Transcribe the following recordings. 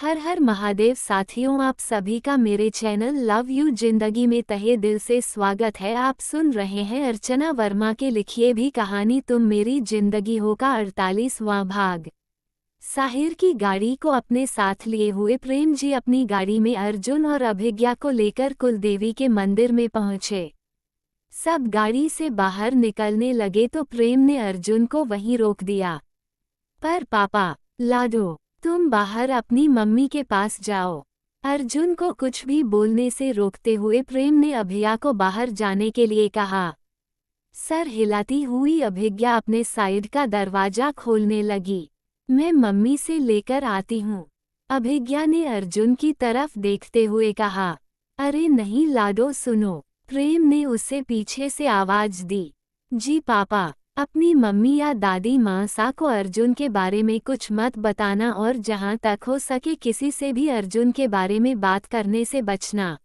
हर हर महादेव साथियों, आप सभी का मेरे चैनल लव यू जिंदगी में तहे दिल से स्वागत है। आप सुन रहे हैं अर्चना वर्मा के लिखिए भी कहानी तुम मेरी जिंदगी हो का 48वां भाग। साहिर की गाड़ी को अपने साथ लिए हुए प्रेम जी अपनी गाड़ी में अर्जुन और अभिज्ञा को लेकर कुलदेवी के मंदिर में पहुंचे। सब गाड़ी से बाहर निकलने लगे तो प्रेम ने अर्जुन को वहीं रोक दिया। पर पापा, लाडो, तुम बाहर अपनी मम्मी के पास जाओ। अर्जुन को कुछ भी बोलने से रोकते हुए प्रेम ने अभिज्ञा को बाहर जाने के लिए कहा। सर हिलाती हुई अभिज्ञा अपने साइड का दरवाजा खोलने लगी। मैं मम्मी से लेकर आती हूँ, अभिज्ञा ने अर्जुन की तरफ देखते हुए कहा। अरे नहीं लाडो, सुनो, प्रेम ने उसे पीछे से आवाज दी। जी पापा। अपनी मम्मी या दादी माँ सा को अर्जुन के बारे में कुछ मत बताना और जहाँ तक हो सके किसी से भी अर्जुन के बारे में बात करने से बचना।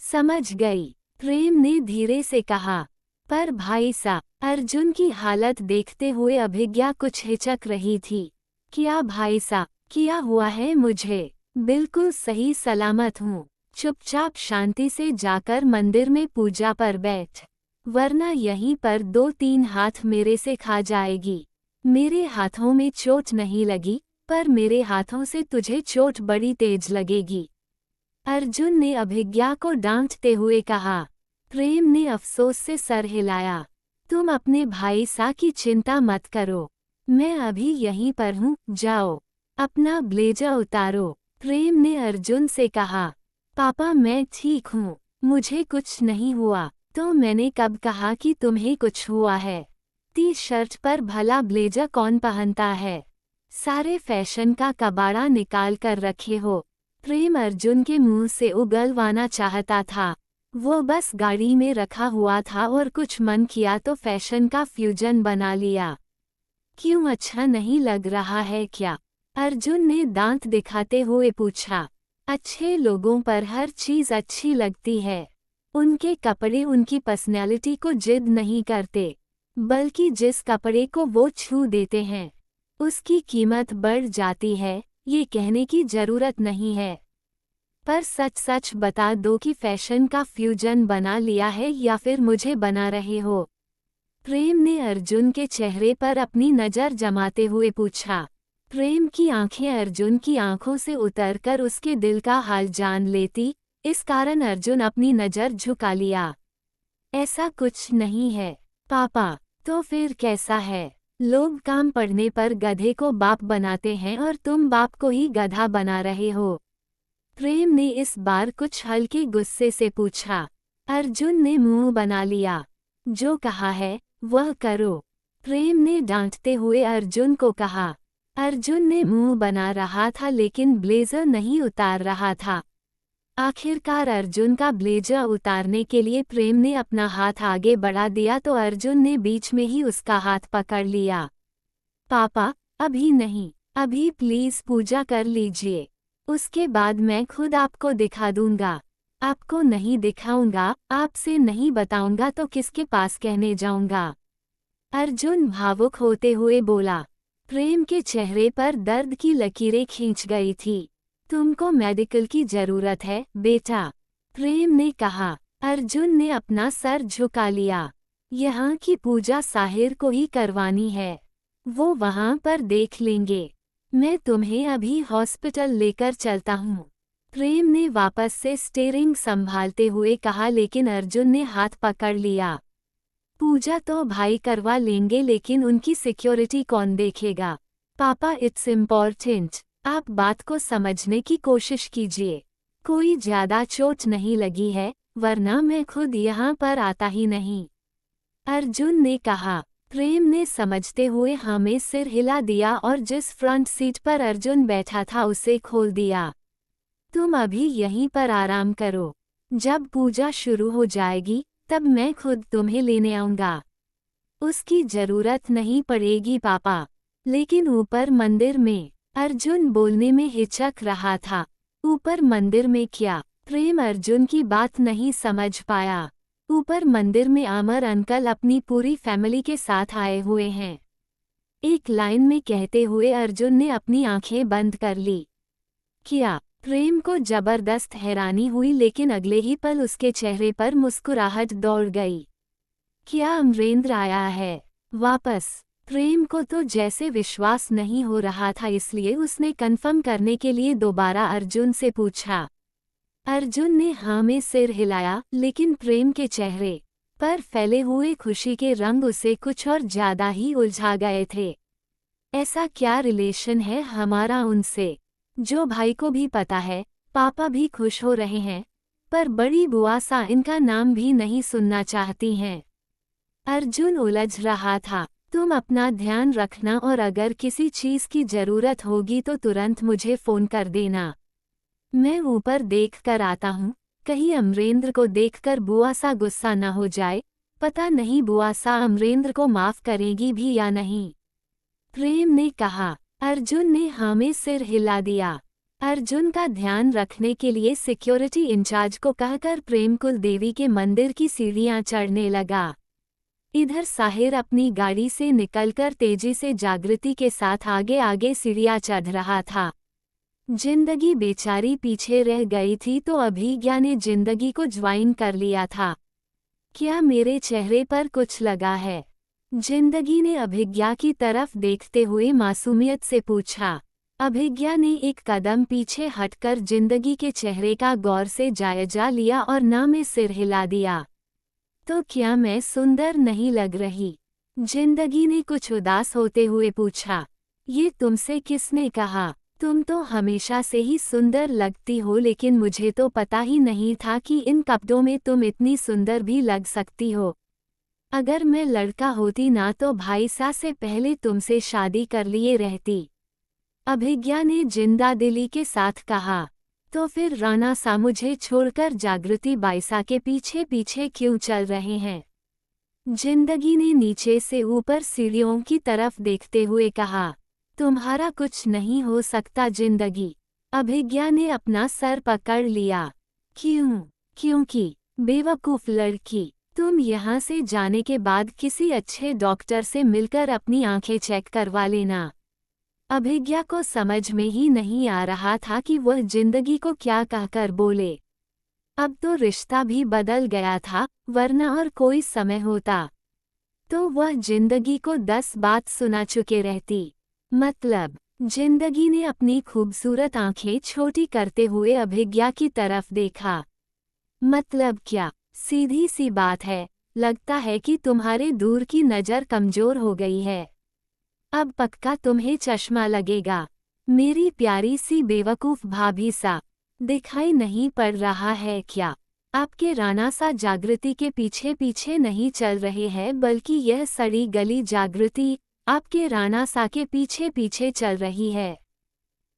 समझ गई, प्रेम ने धीरे से कहा। पर भाई सा, अर्जुन की हालत देखते हुए अभिज्ञा कुछ हिचक रही थी। क्या भाई सा, क्या हुआ है? मुझे बिल्कुल सही सलामत हूँ। चुपचाप शांति से जाकर मंदिर में पूजा पर बैठ, वरना यहीं पर 2-3 हाथ मेरे से खा जाएगी। मेरे हाथों में चोट नहीं लगी, पर मेरे हाथों से तुझे चोट बड़ी तेज लगेगी, अर्जुन ने अभिज्ञा को डांटते हुए कहा। प्रेम ने अफसोस से सर हिलाया। तुम अपने भाई सा की चिंता मत करो, मैं अभी यहीं पर हूँ, जाओ अपना ब्लेजर उतारो, प्रेम ने अर्जुन से कहा। पापा मैं ठीक हूँ, मुझे कुछ नहीं हुआ। तो मैंने कब कहा कि तुम्हें कुछ हुआ है? टी शर्ट पर भला ब्लेजर कौन पहनता है? सारे फैशन का कबाड़ा निकाल कर रखे हो। प्रेम अर्जुन के मुंह से उगलवाना चाहता था। वो बस गाड़ी में रखा हुआ था और कुछ मन किया तो फैशन का फ्यूजन बना लिया। क्यों, अच्छा नहीं लग रहा है क्या? अर्जुन ने दांत दिखाते हुए पूछा। अच्छे लोगों पर हर चीज अच्छी लगती है। उनके कपड़े उनकी पर्सनैलिटी को जिद नहीं करते, बल्कि जिस कपड़े को वो छू देते हैं उसकी कीमत बढ़ जाती है। ये कहने की जरूरत नहीं है। पर सच सच बता दो कि फैशन का फ्यूजन बना लिया है या फिर मुझे बना रहे हो? प्रेम ने अर्जुन के चेहरे पर अपनी नज़र जमाते हुए पूछा। प्रेम की आंखें अर्जुन की आंखों से उतरकर उसके दिल का हाल जान लेती, इस कारण अर्जुन अपनी नज़र झुका लिया। ऐसा कुछ नहीं है पापा। तो फिर कैसा है? लोग काम पढ़ने पर गधे को बाप बनाते हैं और तुम बाप को ही गधा बना रहे हो। प्रेम ने इस बार कुछ हल्के गुस्से से पूछा। अर्जुन ने मुंह बना लिया। जो कहा है वह करो, प्रेम ने डांटते हुए अर्जुन को कहा। अर्जुन ने मुंह बना रहा था लेकिन ब्लेजर नहीं उतार रहा था। आखिरकार अर्जुन का ब्लेजर उतारने के लिए प्रेम ने अपना हाथ आगे बढ़ा दिया तो अर्जुन ने बीच में ही उसका हाथ पकड़ लिया। पापा अभी नहीं, अभी प्लीज पूजा कर लीजिए, उसके बाद मैं खुद आपको दिखा दूंगा। आपको नहीं दिखाऊंगा, आपसे नहीं बताऊंगा तो किसके पास कहने जाऊंगा? अर्जुन भावुक होते हुए बोला। प्रेम के चेहरे पर दर्द की लकीरें खींच गई थी। तुमको मेडिकल की जरूरत है बेटा, प्रेम ने कहा। अर्जुन ने अपना सर झुका लिया। यहाँ की पूजा साहिर को ही करवानी है, वो वहाँ पर देख लेंगे। मैं तुम्हें अभी हॉस्पिटल लेकर चलता हूँ, प्रेम ने वापस से स्टीयरिंग संभालते हुए कहा। लेकिन अर्जुन ने हाथ पकड़ लिया। पूजा तो भाई करवा लेंगे लेकिन उनकी सिक्योरिटी कौन देखेगा? पापा इट्स इम्पॉर्टेंट, आप बात को समझने की कोशिश कीजिए। कोई ज्यादा चोट नहीं लगी है, वरना मैं खुद यहाँ पर आता ही नहीं, अर्जुन ने कहा। प्रेम ने समझते हुए हाँ में सिर हिला दिया और जिस फ्रंट सीट पर अर्जुन बैठा था उसे खोल दिया। तुम अभी यहीं पर आराम करो, जब पूजा शुरू हो जाएगी तब मैं खुद तुम्हें लेने आऊंगा। उसकी जरूरत नहीं पड़ेगी पापा। लेकिन ऊपर मंदिर में, अर्जुन बोलने में हिचक रहा था। ऊपर मंदिर में क्या? प्रेम अर्जुन की बात नहीं समझ पाया। ऊपर मंदिर में आमर अंकल अपनी पूरी फैमिली के साथ आए हुए हैं, एक लाइन में कहते हुए अर्जुन ने अपनी आंखें बंद कर ली। किया। प्रेम को जबरदस्त हैरानी हुई, लेकिन अगले ही पल उसके चेहरे पर मुस्कुराहट दौड़ गई। क्या अमरेंद्र आया है वापस? प्रेम को तो जैसे विश्वास नहीं हो रहा था, इसलिए उसने कंफर्म करने के लिए दोबारा अर्जुन से पूछा। अर्जुन ने हाँ में सिर हिलाया, लेकिन प्रेम के चेहरे पर फैले हुए खुशी के रंग उसे कुछ और ज्यादा ही उलझा गए थे। ऐसा क्या रिलेशन है हमारा उनसे, जो भाई को भी पता है, पापा भी खुश हो रहे हैं, पर बड़ी बुआ सा इनका नाम भी नहीं सुनना चाहती हैं। अर्जुन उलझ रहा था। तुम अपना ध्यान रखना, और अगर किसी चीज की जरूरत होगी तो तुरंत मुझे फोन कर देना। मैं ऊपर देख कर आता हूँ, कहीं अमरेंद्र को देखकर बुआ सा गुस्सा न हो जाए। पता नहीं बुआ सा अमरेंद्र को माफ करेगी भी या नहीं, प्रेम ने कहा। अर्जुन ने हाँ में सिर हिला दिया। अर्जुन का ध्यान रखने के लिए सिक्योरिटी इंचार्ज को कहकर प्रेम कुल देवी के मंदिर की सीढ़ियां चढ़ने लगा। इधर साहिर अपनी गाड़ी से निकलकर तेजी से जागृति के साथ आगे आगे सीढ़ियां चढ़ रहा था। जिंदगी बेचारी पीछे रह गई थी तो अभिज्ञा ने जिंदगी को ज्वाइन कर लिया था। क्या मेरे चेहरे पर कुछ लगा है? जिंदगी ने अभिज्ञा की तरफ देखते हुए मासूमियत से पूछा। अभिज्ञा ने एक कदम पीछे हटकर जिंदगी के चेहरे का गौर से जायजा लिया और ना में सिर हिला दिया। तो क्या मैं सुंदर नहीं लग रही? जिंदगी ने कुछ उदास होते हुए पूछा। ये तुमसे किसने कहा? तुम तो हमेशा से ही सुंदर लगती हो, लेकिन मुझे तो पता ही नहीं था कि इन कपड़ों में तुम इतनी सुंदर भी लग सकती हो। अगर मैं लड़का होती ना तो भाई सा से पहले तुमसे शादी कर लिए रहती। अभिज्ञा ने जिंदादिली के साथ कहा। तो फिर राणा सा मुझे छोड़कर जागृति बाईसा के पीछे पीछे क्यों चल रहे हैं? जिंदगी ने नीचे से ऊपर सीढ़ियों की तरफ देखते हुए कहा। तुम्हारा कुछ नहीं हो सकता जिंदगी। अभिज्ञा ने अपना सर पकड़ लिया। क्यों? क्योंकि बेवकूफ लड़की, तुम यहाँ से जाने के बाद किसी अच्छे डॉक्टर से मिलकर अपनी आंखें चेक करवा लेना। अभिज्ञा को समझ में ही नहीं आ रहा था कि वह जिंदगी को क्या कहकर बोले। अब तो रिश्ता भी बदल गया था, वरना और कोई समय होता तो वह जिंदगी को 10 बात सुना चुके रहती। मतलब, जिंदगी ने अपनी खूबसूरत आंखें छोटी करते हुए अभिज्ञा की तरफ देखा। मतलब क्या? सीधी सी बात है, लगता है कि तुम्हारे दूर की नज़र कमजोर हो गई है। अब पक्का तुम्हें चश्मा लगेगा। मेरी प्यारी सी बेवकूफ भाभी सा, दिखाई नहीं पड़ रहा है क्या? आपके राणा सा जागृति के पीछे पीछे नहीं चल रहे हैं, बल्कि यह सड़ी गली जागृति आपके राणा सा के पीछे पीछे चल रही है।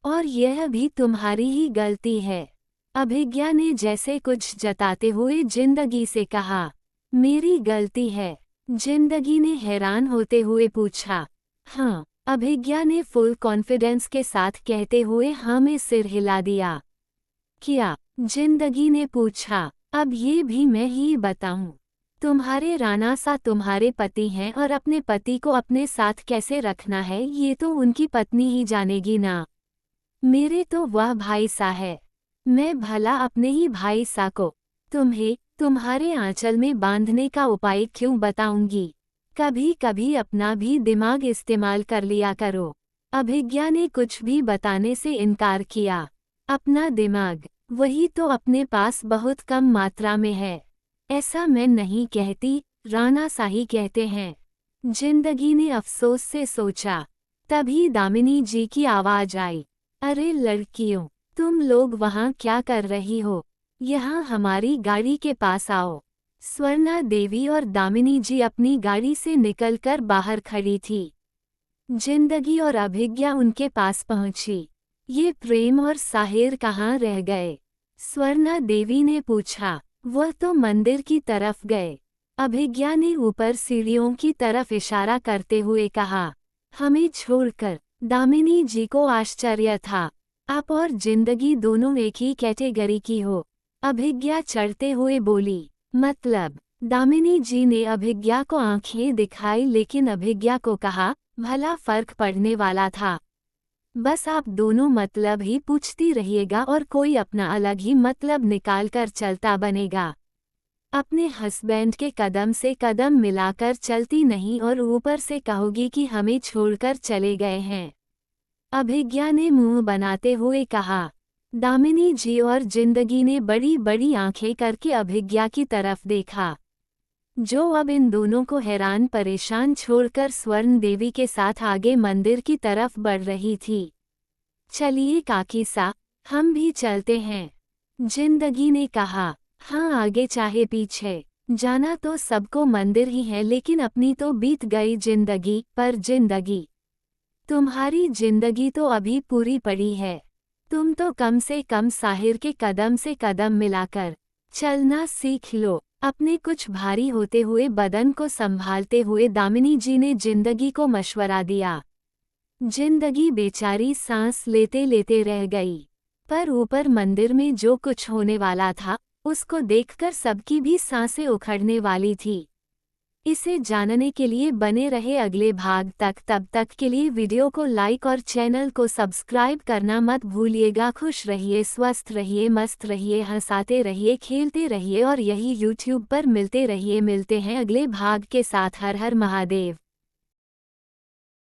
और यह भी तुम्हारी ही गलती है। अभिज्ञा ने जैसे कुछ जताते हुए जिंदगी से कहा। मेरी गलती है? जिंदगी ने हैरान होते हुए पूछा। हाँ, अभिज्ञा ने फुल कॉन्फिडेंस के साथ कहते हुए हाँ में सिर हिला दिया। क्या? जिंदगी ने पूछा। अब ये भी मैं ही बताऊं? तुम्हारे राणा सा तुम्हारे पति हैं, और अपने पति को अपने साथ कैसे रखना है ये तो उनकी पत्नी ही जानेगी ना। मेरे तो वह भाई सा है। मैं भला अपने ही भाई सा को तुम्हें तुम्हारे आंचल में बांधने का उपाय क्यों बताऊंगी? कभी कभी अपना भी दिमाग इस्तेमाल कर लिया करो। अभिज्ञा ने कुछ भी बताने से इनकार किया। अपना दिमाग? वही तो अपने पास बहुत कम मात्रा में है। ऐसा मैं नहीं कहती, राणा सा ही कहते हैं। जिंदगी ने अफसोस से सोचा। तभी दामिनी जी की आवाज आई। अरे लड़कियों, तुम लोग वहाँ क्या कर रही हो? यहाँ हमारी गाड़ी के पास आओ। स्वर्णा देवी और दामिनी जी अपनी गाड़ी से निकलकर बाहर खड़ी थी। जिंदगी और अभिज्ञा उनके पास पहुंची। ये प्रेम और साहिर कहाँ रह गए? स्वर्णा देवी ने पूछा। वह तो मंदिर की तरफ गए। अभिज्ञा ने ऊपर सीढ़ियों की तरफ इशारा करते हुए कहा। हमें छोड़कर। दामिनी जी को आश्चर्य था। आप और जिंदगी दोनों एक ही कैटेगरी की हो। अभिज्ञा चढ़ते हुए बोली। मतलब? दामिनी जी ने अभिज्ञा को आंखें दिखाई, लेकिन अभिज्ञा को कहा, भला फर्क पड़ने वाला था। बस आप दोनों मतलब ही पूछती रहिएगा और कोई अपना अलग ही मतलब निकाल कर चलता बनेगा। अपने हस्बैंड के कदम से कदम मिलाकर चलती नहीं और ऊपर से कहोगी कि हमें छोड़कर चले गए हैं। अभिज्ञा ने मुंह बनाते हुए कहा। दामिनी जी और जिंदगी ने बड़ी बड़ी आंखें करके अभिज्ञा की तरफ देखा, जो अब इन दोनों को हैरान परेशान छोड़कर स्वर्ण देवी के साथ आगे मंदिर की तरफ बढ़ रही थी। चलिए काकी सा, हम भी चलते हैं, जिंदगी ने कहा। हाँ, आगे चाहे पीछे, जाना तो सबको मंदिर ही है, लेकिन अपनी तो बीत गई जिंदगी। पर जिंदगी, तुम्हारी जिंदगी तो अभी पूरी पड़ी है। तुम तो कम से कम साहिर के कदम से कदम मिलाकर चलना सीख लो। अपने कुछ भारी होते हुए बदन को संभालते हुए दामिनी जी ने जिंदगी को मशवरा दिया। जिंदगी बेचारी सांस लेते लेते रह गई, पर ऊपर मंदिर में जो कुछ होने वाला था उसको देखकर सबकी भी सांसें उखड़ने वाली थी। इसे जानने के लिए बने रहे अगले भाग तक। तब तक के लिए वीडियो को लाइक और चैनल को सब्सक्राइब करना मत भूलिएगा। खुश रहिए, स्वस्थ रहिए, मस्त रहिए, हंसाते रहिए, खेलते रहिए और यही यूट्यूब पर मिलते रहिए। मिलते हैं अगले भाग के साथ। हर हर महादेव।